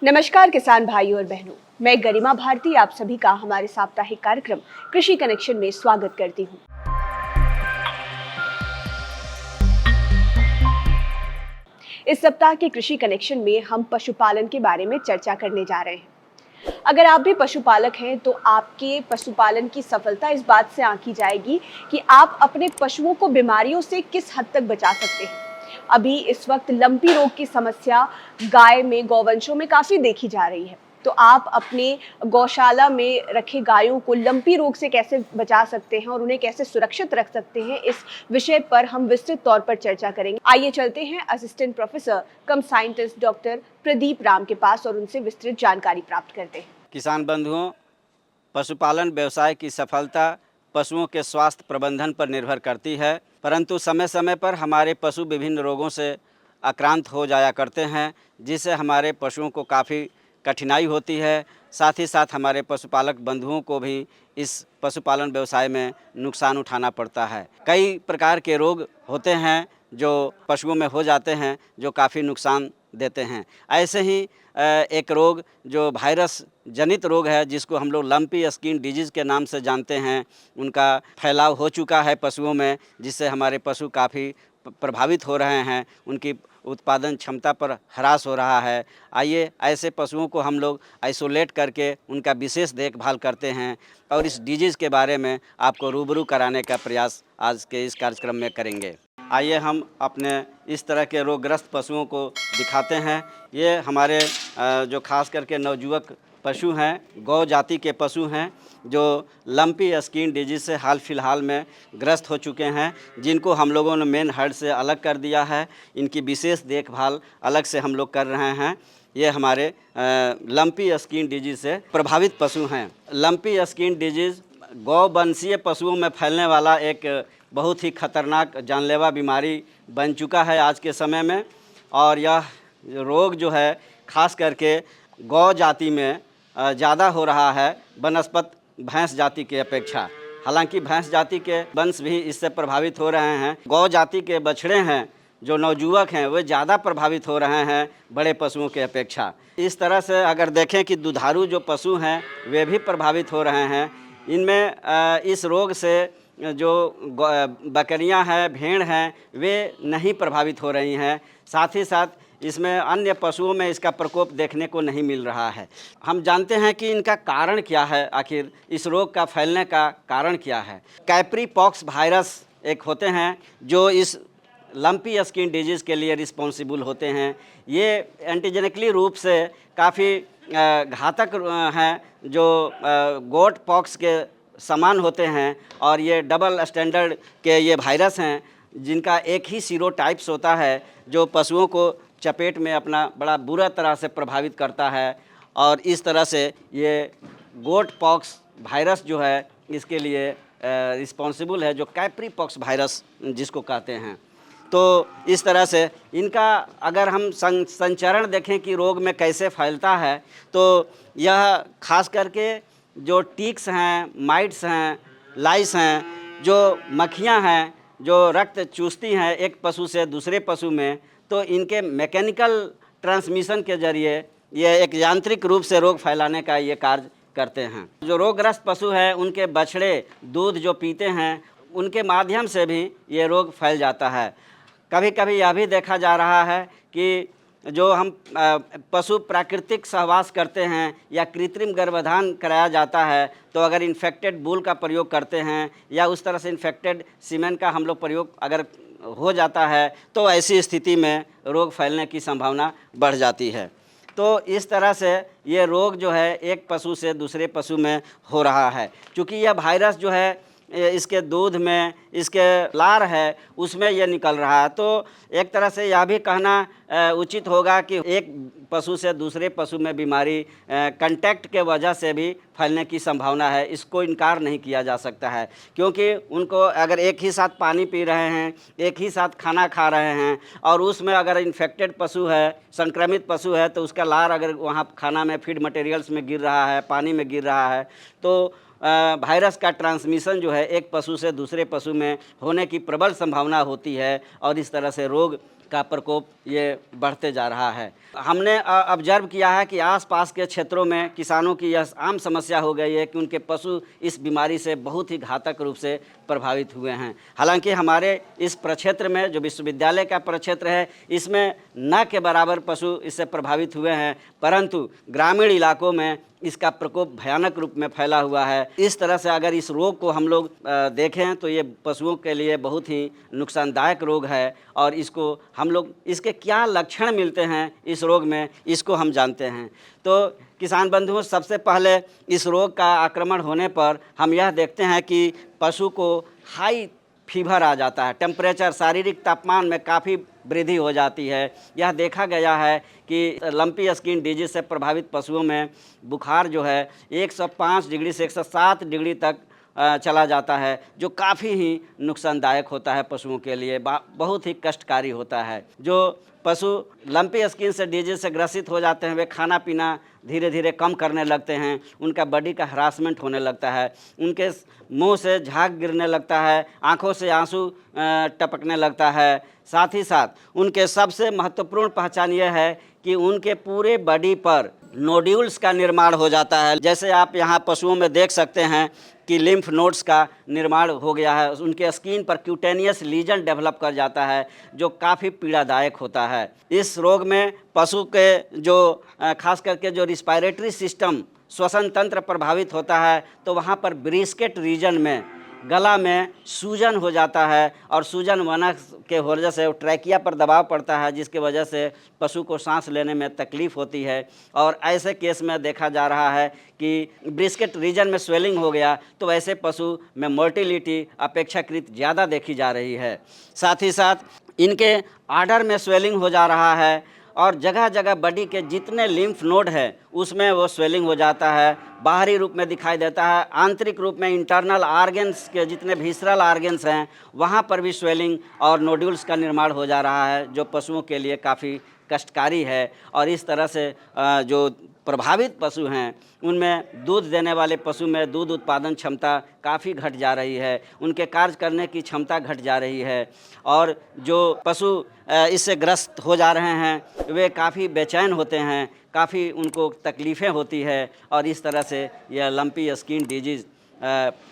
नमस्कार किसान भाइयों और बहनों, मैं गरिमा भारती आप सभी का हमारे साप्ताहिक कार्यक्रम कृषि कनेक्शन में स्वागत करती हूँ। इस सप्ताह के कृषि कनेक्शन में हम पशुपालन के बारे में चर्चा करने जा रहे हैं। अगर आप भी पशुपालक हैं तो आपके पशुपालन की सफलता इस बात से आंकी जाएगी कि आप अपने पशुओं को बीमारियों से किस हद तक बचा सकते हैं। अभी इस वक्त लंपी रोग की समस्या गाय में, गौवंशों में काफी देखी जा रही है। तो आप अपने गौशाला में रखे गायों को लंपी रोग से कैसे बचा सकते हैं और उन्हें कैसे सुरक्षित रख सकते हैं, इस विषय पर हम विस्तृत तौर पर चर्चा करेंगे। आइए चलते हैं असिस्टेंट प्रोफेसर कम साइंटिस्ट डॉक्टर प्रदीप राम के पास और उनसे विस्तृत जानकारी प्राप्त करते हैं। किसान बंधुओं, पशुपालन व्यवसाय की सफलता पशुओं के स्वास्थ्य प्रबंधन पर निर्भर करती है, परंतु समय समय पर हमारे पशु विभिन्न रोगों से आक्रांत हो जाया करते हैं, जिससे हमारे पशुओं को काफ़ी कठिनाई होती है। साथ ही साथ हमारे पशुपालक बंधुओं को भी इस पशुपालन व्यवसाय में नुकसान उठाना पड़ता है। कई प्रकार के रोग होते हैं जो पशुओं में हो जाते हैं, जो काफ़ी नुकसान देते हैं। ऐसे ही एक रोग जो वायरस जनित रोग है, जिसको हम लोग लंपी स्किन डिजीज़ के नाम से जानते हैं, उनका फैलाव हो चुका है पशुओं में, जिससे हमारे पशु काफ़ी प्रभावित हो रहे हैं, उनकी उत्पादन क्षमता पर ह्रास हो रहा है। आइए ऐसे पशुओं को हम लोग आइसोलेट करके उनका विशेष देखभाल करते हैं और इस डिजीज़ के बारे में आपको रूबरू कराने का प्रयास आज के इस कार्यक्रम में करेंगे। आइए हम अपने इस तरह के रोगग्रस्त पशुओं को दिखाते हैं। ये हमारे जो खास करके नवजुवक पशु हैं, गौ जाति के पशु हैं, जो लंपी स्किन डिजीज से हाल फिलहाल में ग्रस्त हो चुके हैं, जिनको हम लोगों ने मेन हर्ड से अलग कर दिया है। इनकी विशेष देखभाल अलग से हम लोग कर रहे हैं। ये हमारे लंपी स्किन डिजीज से प्रभावित पशु हैं। लंपी स्किन डिजीज़ गौवंशीय पशुओं में फैलने वाला एक बहुत ही खतरनाक जानलेवा बीमारी बन चुका है आज के समय में, और यह रोग जो है खास करके गौ जाति में ज़्यादा हो रहा है बनस्पत भैंस जाति के अपेक्षा। हालांकि भैंस जाति के वंश भी इससे प्रभावित हो रहे हैं। गौ जाति के बछड़े हैं जो नवजुवक हैं, वे ज़्यादा प्रभावित हो रहे हैं बड़े पशुओं के अपेक्षा। इस तरह से अगर देखें कि दुधारू जो पशु हैं वे भी प्रभावित हो रहे हैं। इनमें इस रोग से जो बकरियां हैं, भेड़ हैं, वे नहीं प्रभावित हो रही हैं। साथ ही साथ इसमें अन्य पशुओं में इसका प्रकोप देखने को नहीं मिल रहा है। हम जानते हैं कि इनका कारण क्या है, आखिर इस रोग का फैलने का कारण क्या है। कैप्री पॉक्स वायरस एक होते हैं जो इस लंपी स्किन डिजीज़ के लिए रिस्पॉन्सिबल होते हैं। ये एंटीजेनिकली रूप से काफ़ी घातक हैं, जो गोट पॉक्स के समान होते हैं, और ये डबल स्टैंडर्ड के ये वायरस हैं, जिनका एक ही सीरोटाइप्स होता है, जो पशुओं को चपेट में अपना बड़ा बुरा तरह से प्रभावित करता है। और इस तरह से ये गोट पॉक्स वायरस जो है इसके लिए रिस्पॉन्सिबल है, जो कैप्री पॉक्स वायरस जिसको कहते हैं। तो इस तरह से इनका अगर हम संचरण देखें कि रोग में कैसे फैलता है, तो यह खास करके जो टिक्स हैं, माइट्स हैं, लाइस हैं, जो मक्खियां हैं, जो रक्त चूसती हैं एक पशु से दूसरे पशु में, तो इनके मैकेनिकल ट्रांसमिशन के जरिए ये एक यांत्रिक रूप से रोग फैलाने का ये कार्य करते हैं। जो रोगग्रस्त पशु हैं उनके बछड़े दूध जो पीते हैं, उनके माध्यम से भी ये रोग फैल जाता है। कभी कभी यह भी देखा जा रहा है कि जो हम पशु प्राकृतिक सहवास करते हैं या कृत्रिम गर्भाधान कराया जाता है, तो अगर इन्फेक्टेड बूल का प्रयोग करते हैं या उस तरह से इन्फेक्टेड सीमेन का हम लोग प्रयोग अगर हो जाता है, तो ऐसी स्थिति में रोग फैलने की संभावना बढ़ जाती है। तो इस तरह से ये रोग जो है एक पशु से दूसरे पशु में हो रहा है। चूँकि यह वायरस जो है इसके दूध में, इसके लार है, उसमें यह निकल रहा है। तो एक तरह से यह भी कहना उचित होगा कि एक पशु से दूसरे पशु में बीमारी कांटेक्ट के वजह से भी फैलने की संभावना है। इसको इनकार नहीं किया जा सकता है, क्योंकि उनको अगर एक ही साथ पानी पी रहे हैं, एक ही साथ खाना खा रहे हैं, और उसमें अगर इन्फेक्टेड पशु है, संक्रमित पशु है, तो उसका लार अगर वहाँ खाना में, फीड मटेरियल्स में गिर रहा है, पानी में गिर रहा है, तो वायरस का ट्रांसमिशन जो है एक पशु से दूसरे पशु में होने की प्रबल संभावना होती है, और इस तरह से रोग का प्रकोप ये बढ़ते जा रहा है। हमने ऑब्जर्व किया है कि आसपास के क्षेत्रों में किसानों की यह आम समस्या हो गई है कि उनके पशु इस बीमारी से बहुत ही घातक रूप से प्रभावित हुए हैं। हालांकि हमारे इस प्रक्षेत्र में जो विश्वविद्यालय का प्रक्षेत्र है, इसमें न के बराबर पशु इससे प्रभावित हुए हैं, परंतु ग्रामीण इलाकों में इसका प्रकोप भयानक रूप में फैला हुआ है। इस तरह से अगर इस रोग को हम लोग देखें तो ये पशुओं के लिए बहुत ही नुकसानदायक रोग है और इसको हम लोग इसके क्या लक्षण मिलते हैं इस रोग में, इसको हम जानते हैं। तो किसान बंधुओं, सबसे पहले इस रोग का आक्रमण होने पर हम यह देखते हैं कि पशु को हाई फीवर आ जाता है, टेम्परेचर शारीरिक तापमान में काफ़ी वृद्धि हो जाती है। यह देखा गया है कि लंपी स्किन डिजीज से प्रभावित पशुओं में बुखार जो है 105 डिग्री से 107 डिग्री तक चला जाता है, जो काफ़ी ही नुकसानदायक होता है पशुओं के लिए, बहुत ही कष्टकारी होता है। जो पशु लंपी स्किन से डिजीज से ग्रसित हो जाते हैं वे खाना पीना धीरे धीरे कम करने लगते हैं, उनका बॉडी का हरासमेंट होने लगता है, उनके मुंह से झाग गिरने लगता है, आंखों से आंसू टपकने लगता है। साथ ही साथ उनके सबसे महत्वपूर्ण पहचान यह है कि उनके पूरे बॉडी पर नोड्यूल्स का निर्माण हो जाता है। जैसे आप यहाँ पशुओं में देख सकते हैं कि लिम्फ नोड्स का निर्माण हो गया है, उनके स्किन पर क्यूटेनियस लीजन डेवलप कर जाता है जो काफ़ी पीड़ादायक होता है। इस रोग में पशु के जो खास करके जो रिस्पायरेटरी सिस्टम श्वसन तंत्र प्रभावित होता है, तो वहाँ पर ब्रिस्केट रीजन में गला में सूजन हो जाता है और सूजन होने के वजह से ट्रैकिया पर दबाव पड़ता है, जिसकी वजह से पशु को सांस लेने में तकलीफ़ होती है। और ऐसे केस में देखा जा रहा है कि ब्रिस्केट रीजन में स्वेलिंग हो गया तो ऐसे पशु में मोर्टिलिटी अपेक्षाकृत ज़्यादा देखी जा रही है। साथ ही साथ इनके आर्डर में स्वेलिंग हो जा रहा है और जगह जगह बॉडी के जितने लिम्फ नोड है उसमें वो स्वेलिंग हो जाता है, बाहरी रूप में दिखाई देता है। आंतरिक रूप में इंटरनल ऑर्गन्स के जितने विसरल ऑर्गन्स हैं वहाँ पर भी स्वेलिंग और नोड्यूल्स का निर्माण हो जा रहा है, जो पशुओं के लिए काफ़ी कष्टकारी है। और इस तरह से जो प्रभावित पशु हैं उनमें दूध देने वाले पशु में दूध उत्पादन क्षमता काफ़ी घट जा रही है, उनके कार्य करने की क्षमता घट जा रही है और जो पशु इससे ग्रस्त हो जा रहे हैं वे काफ़ी बेचैन होते हैं, काफ़ी उनको तकलीफ़ें होती है और इस तरह से यह लंपी स्किन डिजीज़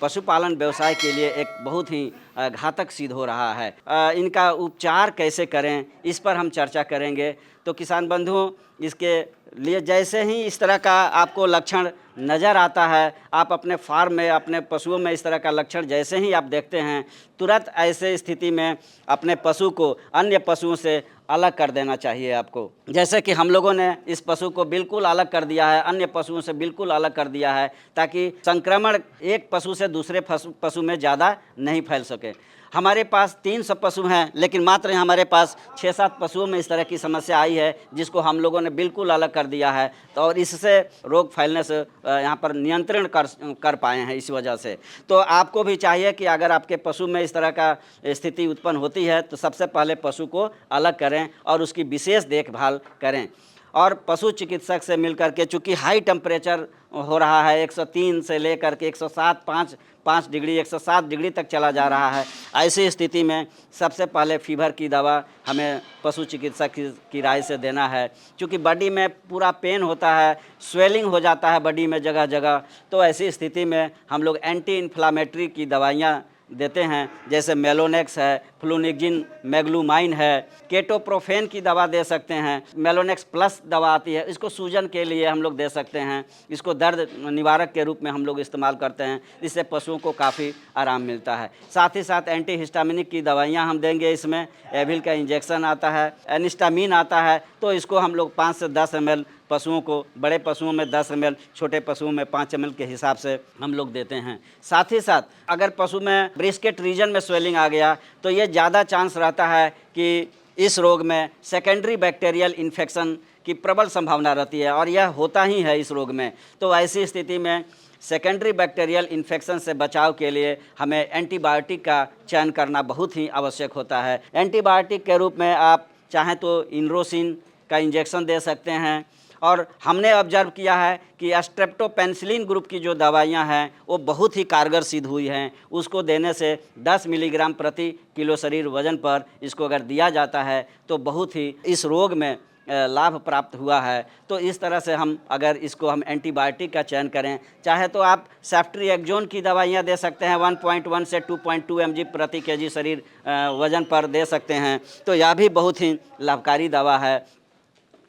पशुपालन व्यवसाय के लिए एक बहुत ही घातक सिद्ध हो रहा है। इनका उपचार कैसे करें इस पर हम चर्चा करेंगे। तो किसान बंधुओं, इसके लिए जैसे ही इस तरह का आपको लक्षण नज़र आता है, आप अपने फार्म में अपने पशुओं में इस तरह का लक्षण जैसे ही आप देखते हैं, तुरंत ऐसे स्थिति में अपने पशु को अन्य पशुओं से अलग कर देना चाहिए आपको। जैसे कि हम लोगों ने इस पशु को बिल्कुल अलग कर दिया है, अन्य पशुओं से बिल्कुल अलग कर दिया है, ताकि संक्रमण एक पशु से दूसरे पशु में ज़्यादा नहीं फैल सके। हमारे पास 300 पशु हैं, लेकिन मात्र हमारे पास 6-7 पशुओं में इस तरह की समस्या आई है जिसको हम लोगों ने बिल्कुल अलग कर दिया है। तो और इससे रोग फैलने से यहाँ पर नियंत्रण कर पाए हैं इस वजह से। तो आपको भी चाहिए कि अगर आपके पशु में इस तरह का स्थिति उत्पन्न होती है तो सबसे पहले पशु को अलग करें और उसकी विशेष देखभाल करें। और पशु चिकित्सक से मिलकर के, चूँकि हाई टेम्परेचर हो रहा है, 103 से लेकर के 107 डिग्री 107 डिग्री तक चला जा रहा है, ऐसी स्थिति में सबसे पहले फीवर की दवा हमें पशु चिकित्सक की राय से देना है। क्योंकि बॉडी में पूरा पेन होता है, स्वेलिंग हो जाता है बॉडी में जगह जगह, तो ऐसी स्थिति में हम लोग एंटी इन्फ्लामेटरी की दवाइयाँ देते हैं, जैसे मेलोनेक्स है, फ्लूनिक्जिन मैग्लूमाइन है, केटोप्रोफेन की दवा दे सकते हैं, मेलोनेक्स प्लस दवा आती है, इसको सूजन के लिए हम लोग दे सकते हैं, इसको दर्द निवारक के रूप में हम लोग इस्तेमाल करते हैं, इससे पशुओं को काफ़ी आराम मिलता है। साथ ही साथ एंटी हिस्टामिनिक की दवाइयाँ हम देंगे, इसमें एविल का इंजेक्शन आता है, एनिस्टामिन आता है, तो इसको हम लोग 5 से 10 ml पशुओं को, बड़े पशुओं में 10 ml, छोटे पशुओं में 5 ml के हिसाब से हम लोग देते हैं। साथ ही साथ अगर पशु में ब्रिस्केट रीजन में स्वेलिंग आ गया तो ये ज़्यादा चांस रहता है कि इस रोग में सेकेंडरी बैक्टीरियल इन्फेक्शन की प्रबल संभावना रहती है और यह होता ही है इस रोग में। तो ऐसी स्थिति में सेकेंडरी बैक्टीरियल इन्फेक्शन से बचाव के लिए हमें एंटीबायोटिक का चयन करना बहुत ही आवश्यक होता है। एंटीबायोटिक के रूप में आप चाहें तो इनरोसिन का इंजेक्शन दे सकते हैं और हमने ऑब्जर्व किया है कि स्ट्रेप्टोपेनिसिलिन ग्रुप की जो दवाइयाँ हैं वो बहुत ही कारगर सिद्ध हुई हैं। उसको देने से 10 मिलीग्राम प्रति किलो शरीर वजन पर इसको अगर दिया जाता है तो बहुत ही इस रोग में लाभ प्राप्त हुआ है। तो इस तरह से हम अगर इसको हम एंटीबायोटिक का चयन करें, चाहे तो आप सेफ्ट्रिएक्सोन की दवाइयाँ दे सकते हैं 1.1 से 2.2 mg प्रति केजी शरीर वजन पर दे सकते हैं, तो यह भी बहुत ही लाभकारी दवा है।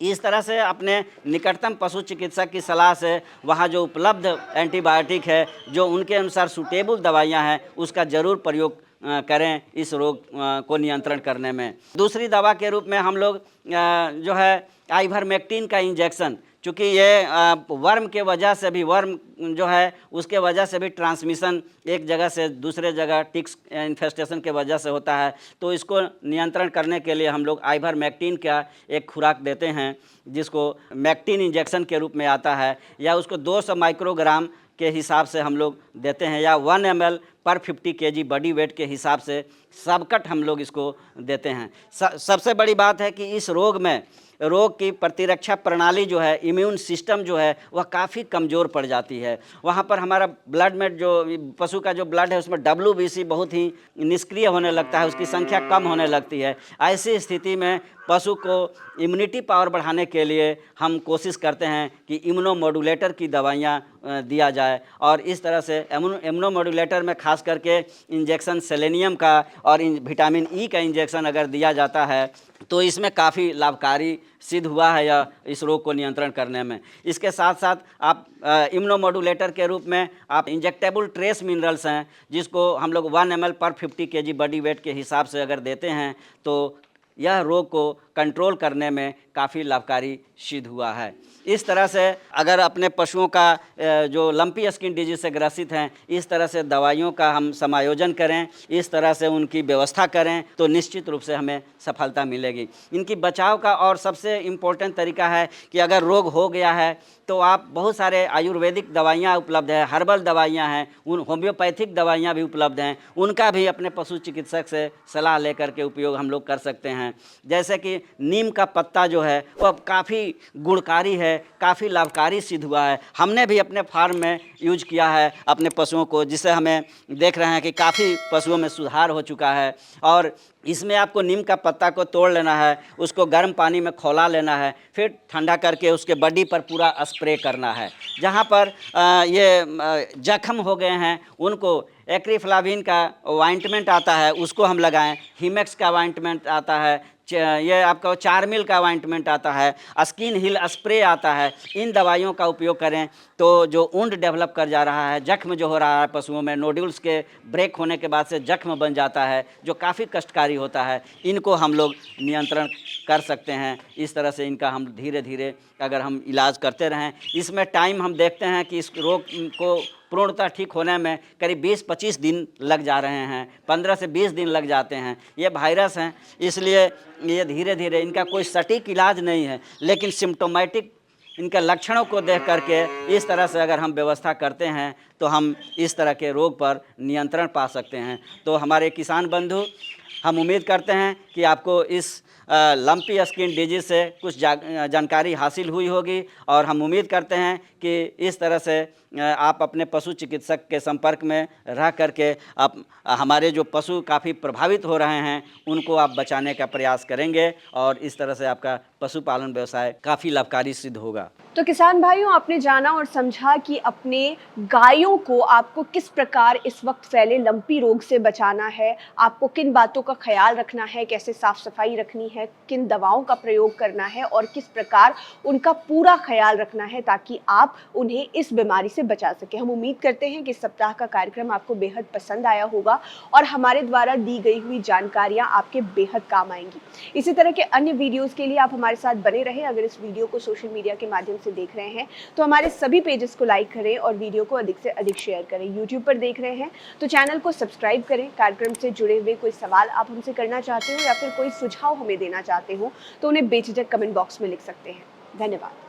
इस तरह से अपने निकटतम पशु चिकित्सक की सलाह से वहाँ जो उपलब्ध एंटीबायोटिक है, जो उनके अनुसार सूटेबल दवाइयाँ हैं, उसका ज़रूर प्रयोग करें इस रोग को नियंत्रण करने में। दूसरी दवा के रूप में हम लोग जो है आइवरमेक्टिन का इंजेक्शन, चूँकि ये वर्म के वजह से भी, वर्म जो है उसके वजह से भी ट्रांसमिशन एक जगह से दूसरे जगह टिक्स इन्फेस्टेशन के वजह से होता है, तो इसको नियंत्रण करने के लिए हम लोग आइवरमेक्टिन का एक खुराक देते हैं, जिसको मैक्टिन इंजेक्शन के रूप में आता है, या उसको 200 माइक्रोग्राम के हिसाब से हम लोग देते हैं, या 1 ml पर 50 kg बॉडी वेट के हिसाब से सबकट हम लोग इसको देते हैं। सबसे बड़ी बात है कि इस रोग में रोग की प्रतिरक्षा प्रणाली जो है, इम्यून सिस्टम जो है, वह काफ़ी कमज़ोर पड़ जाती है। वहाँ पर हमारा ब्लड में जो पशु का जो ब्लड है उसमें WBC बहुत ही निष्क्रिय होने लगता है, उसकी संख्या कम होने लगती है। ऐसी स्थिति में पशु को इम्यूनिटी पावर बढ़ाने के लिए हम कोशिश करते हैं कि इम्यूनोमोडुलेटर की दवाइयाँ दिया जाए, और इस तरह से इम्यूनोमोडुलेटर में खास करके इंजेक्शन सेलेनियम का और विटामिन ई का इंजेक्शन अगर दिया जाता है तो इसमें काफ़ी लाभकारी सिद्ध हुआ है या इस रोग को नियंत्रण करने में। इसके साथ साथ आप इम्यूनोमोडुलेटर के रूप में आप इंजेक्टेबल ट्रेस मिनरल्स हैं, जिसको हम लोग 1 ml पर 50 kg बॉडी वेट के हिसाब से अगर देते हैं तो यह रोग को कंट्रोल करने में काफ़ी लाभकारी सिद्ध हुआ है। इस तरह से अगर अपने पशुओं का जो लंपी स्किन डिजीज से ग्रसित हैं, इस तरह से दवाइयों का हम समायोजन करें, इस तरह से उनकी व्यवस्था करें, तो निश्चित रूप से हमें सफलता मिलेगी। इनकी बचाव का और सबसे इम्पोर्टेंट तरीका है कि अगर रोग हो गया है तो आप बहुत सारे आयुर्वेदिक दवाइयाँ उपलब्ध है, हर्बल दवाइयाँ हैं, उन होम्योपैथिक दवाइयाँ भी उपलब्ध हैं, उनका भी अपने पशु चिकित्सक से सलाह लेकर के उपयोग हम लोग कर सकते हैं। जैसे कि नीम का पत्ता जो है वह काफ़ी गुणकारी है, काफ़ी लाभकारी सिद्ध हुआ है। हमने भी अपने फार्म में यूज किया है अपने पशुओं को, जिससे हमें देख रहे हैं कि काफ़ी पशुओं में सुधार हो चुका है। और इसमें आपको नीम का पत्ता को तोड़ लेना है, उसको गर्म पानी में खौला लेना है, फिर ठंडा करके उसके बॉडी पर पूरा स्प्रे करना है। जहाँ पर ये जख्म हो गए हैं उनको एक्रिफ्लाविन का ऑइंटमेंट आता है, उसको हम लगाएं। हीमेक्स का ऑइंटमेंट आता है, ये आपका चार्मिल का ऑइंटमेंट आता है, स्किन हिल स्प्रे आता है। इन दवाइयों का उपयोग करें तो जो वुंड डेवलप कर जा रहा है, जख्म जो हो रहा है पशुओं में, नोड्यूल्स के ब्रेक होने के बाद से जख्म बन जाता है जो काफ़ी कष्टकारी होता है, इनको हम लोग नियंत्रण कर सकते हैं। इस तरह से इनका हम धीरे धीरे अगर हम इलाज करते रहें, इसमें टाइम हम देखते हैं कि इस रोग को पूर्णतः ठीक होने में करीब 20-25 दिन लग जा रहे हैं, 15 से 20 दिन लग जाते हैं। ये वायरस हैं, इसलिए ये धीरे धीरे, इनका कोई सटीक इलाज नहीं है, लेकिन सिम्टोमेटिक इनके लक्षणों को देख करके इस तरह से अगर हम व्यवस्था करते हैं तो हम इस तरह के रोग पर नियंत्रण पा सकते हैं। तो हमारे किसान बंधु, हम उम्मीद करते हैं कि आपको इस लंपी स्किन डिजीज से कुछ जानकारी हासिल हुई होगी, और हम उम्मीद करते हैं कि इस तरह से आप अपने पशु चिकित्सक के संपर्क में रह करके आप हमारे जो पशु काफ़ी प्रभावित हो रहे हैं उनको आप बचाने का प्रयास करेंगे, और इस तरह से आपका पशुपालन व्यवसाय काफ़ी लाभकारी सिद्ध होगा। तो किसान भाइयों, आपने जाना और समझा कि अपने गायों को आपको किस प्रकार इस वक्त फैले लंपी रोग से बचाना है, आपको किन बातों का ख्याल रखना है, कैसे साफ सफाई रखनी है, किन दवाओं का प्रयोग करना है और किस प्रकार उनका पूरा ख्याल रखना है ताकि आप उन्हें इस बीमारी से बचा सकें। हम उम्मीद करते हैं कि इस सप्ताह का कार्यक्रम आपको बेहद पसंद आया होगा और हमारे द्वारा दी गई हुई जानकारियाँ आपके बेहद काम आएंगी। इसी तरह के अन्य वीडियोज़ के लिए आप हमारे साथ बने रहें। अगर इस वीडियो को सोशल मीडिया के माध्यम से देख रहे हैं तो हमारे सभी पेजेस को लाइक करें और वीडियो को अधिक से अधिक शेयर करें। यूट्यूब पर देख रहे हैं तो चैनल को सब्सक्राइब करें। कार्यक्रम से जुड़े हुए कोई सवाल आप हमसे करना चाहते हो या फिर कोई सुझाव हमें देना चाहते हो तो उन्हें बेझिझक कमेंट बॉक्स में लिख सकते हैं। धन्यवाद।